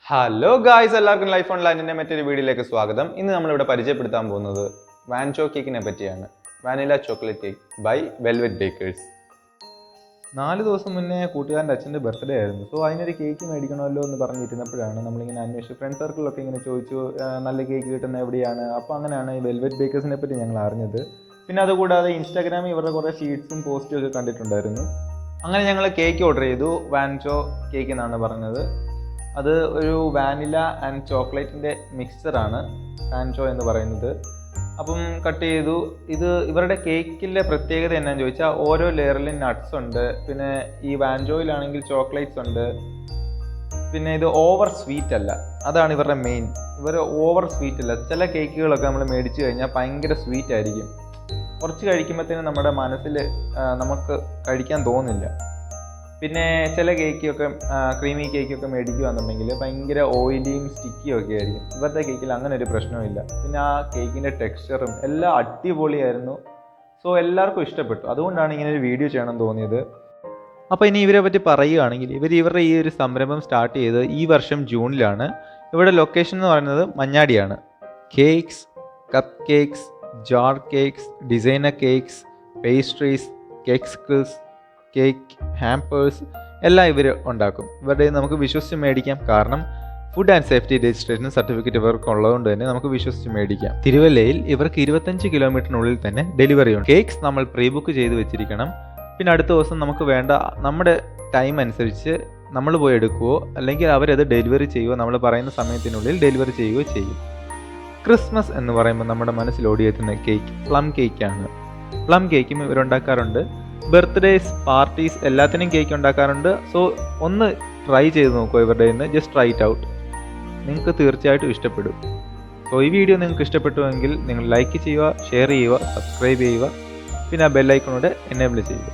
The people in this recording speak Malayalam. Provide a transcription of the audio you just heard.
ഹലോ ഗായ്സ്, എല്ലാവർക്കും ലൈഫ് ഓൺലൈനിൻ്റെ മറ്റൊരു വീഡിയോയിലേക്ക് സ്വാഗതം. ഇന്ന് നമ്മളിവിടെ പരിചയപ്പെടുത്താൻ പോകുന്നത് വാൻചോ കേക്കിനെ പറ്റിയാണ്. Vanilla chocolate cake by Velvet Bakers. 4 ദിവസം മുന്നേ കൂട്ടുകാരൻ്റെ അച്ഛൻ്റെ ബർത്ത്ഡേ ആയിരുന്നു. സോ അതിനൊരു കേക്ക് മേടിക്കണമല്ലോ എന്ന് പറഞ്ഞിരുന്നപ്പോഴാണ് നമ്മളിങ്ങനെ അന്വേഷിച്ചു. ഫ്രണ്ട് സർക്കിളിലൊക്കെ ഇങ്ങനെ ചോദിച്ചു നല്ല കേക്ക് കിട്ടുന്ന എവിടെയാണ്. അപ്പോൾ അങ്ങനെയാണ് ഈ വെൽവെറ്റ് ബേക്കേഴ്സിനെ പറ്റി ഞങ്ങൾ അറിഞ്ഞത്. പിന്നെ അതുകൂടാതെ ഇൻസ്റ്റാഗ്രാമിൽ ഇവരുടെ കുറേ ഷീറ്റ്സും പോസ്റ്റും ഒക്കെ കണ്ടിട്ടുണ്ടായിരുന്നു. അങ്ങനെ ഞങ്ങൾ കേക്ക് ഓർഡർ ചെയ്തു. വാൻചോ കേക്ക് എന്നാണ് പറഞ്ഞത്. അത് ഒരു വാനില ആൻഡ് ചോക്ലേറ്റിൻ്റെ മിക്സ്ചറാണ് വാൻചോ എന്ന് പറയുന്നത്. അപ്പം കട്ട് ചെയ്തു. ഇത് ഇവരുടെ കേക്കിൻ്റെ പ്രത്യേകത എന്നാന്ന് ചോദിച്ചാൽ ഓരോ ലെയറിലും നട്ട്സ് ഉണ്ട്. പിന്നെ ഈ വാൻചോയിലാണെങ്കിൽ ചോക്ലേറ്റ്സ് ഉണ്ട്. പിന്നെ ഇത് ഓവർ സ്വീറ്റ് അല്ല, അതാണ് ഇവരുടെ മെയിൻ. ഇവർ ഓവർ സ്വീറ്റ് അല്ല. ചില കേക്കുകളൊക്കെ നമ്മൾ മേടിച്ചു കഴിഞ്ഞാൽ ഭയങ്കര സ്വീറ്റ് ആയിരിക്കും. കുറച്ച് കഴിക്കുമ്പോഴത്തേനും നമ്മുടെ മനസ്സിൽ നമുക്ക് കഴിക്കാൻ തോന്നില്ല. പിന്നെ ചില കേക്കൊക്കെ ക്രീമി കേക്കൊക്കെ മേടിക്കുകയാണെന്നുണ്ടെങ്കിൽ ഭയങ്കര ഓയിലിയും സ്റ്റിക്കിയും ഒക്കെ ആയിരിക്കും. ഇവരുടെ കേക്കിൽ അങ്ങനെ ഒരു പ്രശ്നമില്ല. പിന്നെ ആ കേക്കിൻ്റെ ടെക്സ്ചറും എല്ലാം അടിപൊളിയായിരുന്നു. സോ എല്ലാവർക്കും ഇഷ്ടപ്പെട്ടു. അതുകൊണ്ടാണ് ഇങ്ങനെ ഒരു വീഡിയോ ചെയ്യണം തോന്നിയത്. അപ്പോൾ ഇനി ഇവരെ പറ്റി പറയുകയാണെങ്കിൽ ഇവരുടെ ഈ ഒരു സംരംഭം സ്റ്റാർട്ട് ചെയ്തത് ഈ വർഷം ജൂണിലാണ്. ഇവിടെ ലൊക്കേഷൻ എന്ന് പറയുന്നത് മഞ്ഞാടിയാണ്. Cakes, cup cakes, jar cakes, designer cakes, pastries, cakes, cake hampers എല്ലാം ഇവർ ഉണ്ടാക്കും. ഇവരുടെ നമുക്ക് വിശ്വസിച്ച് മേടിക്കാം. കാരണം food and safety registration certificate ഇവർക്ക് ഉള്ളതുകൊണ്ട് തന്നെ നമുക്ക് വിശ്വസിച്ച് മേടിക്കാം. തിരുവല്ലയിൽ ഇവർക്ക് 25 കിലോമീറ്ററിനുള്ളിൽ തന്നെ ഡെലിവറി ഉണ്ട്. കേക്ക്സ് നമ്മൾ പ്രീ ബുക്ക് ചെയ്ത് വെച്ചിരിക്കണം. പിന്നെ അടുത്ത ദിവസം നമുക്ക് വേണ്ട നമ്മുടെ ടൈം അനുസരിച്ച് നമ്മൾ പോയി എടുക്കുകയോ അല്ലെങ്കിൽ അവരത് ഡെലിവറി ചെയ്യുകയോ നമ്മൾ പറയുന്ന സമയത്തിനുള്ളിൽ ഡെലിവറി ചെയ്യുകയോ ചെയ്യും. ക്രിസ്മസ് എന്ന് പറയുമ്പോൾ നമ്മുടെ മനസ്സിൽ ഓടിയെത്തുന്ന കേക്ക് പ്ലം കേക്കാണ്. പ്ലം കേക്കും ഇവരുണ്ടാക്കാറുണ്ട്. ബർത്ത്ഡേസ്, പാർട്ടീസ് എല്ലാത്തിനും കേക്ക് ഉണ്ടാക്കാറുണ്ട്. സോ ഒന്ന് ട്രൈ ചെയ്ത് നോക്കുക ഇവരുടെ നിന്ന്. Just try it out. നിങ്ങൾക്ക് തീർച്ചയായിട്ടും ഇഷ്ടപ്പെടും. സോ ഈ വീഡിയോ നിങ്ങൾക്ക് ഇഷ്ടപ്പെട്ടുവെങ്കിൽ നിങ്ങൾ ലൈക്ക് ചെയ്യുക, ഷെയർ ചെയ്യുക, സബ്സ്ക്രൈബ് ചെയ്യുക. പിന്നെ ആ ബെല്ലൈക്കണോടെ എനേബിൾ ചെയ്യുക.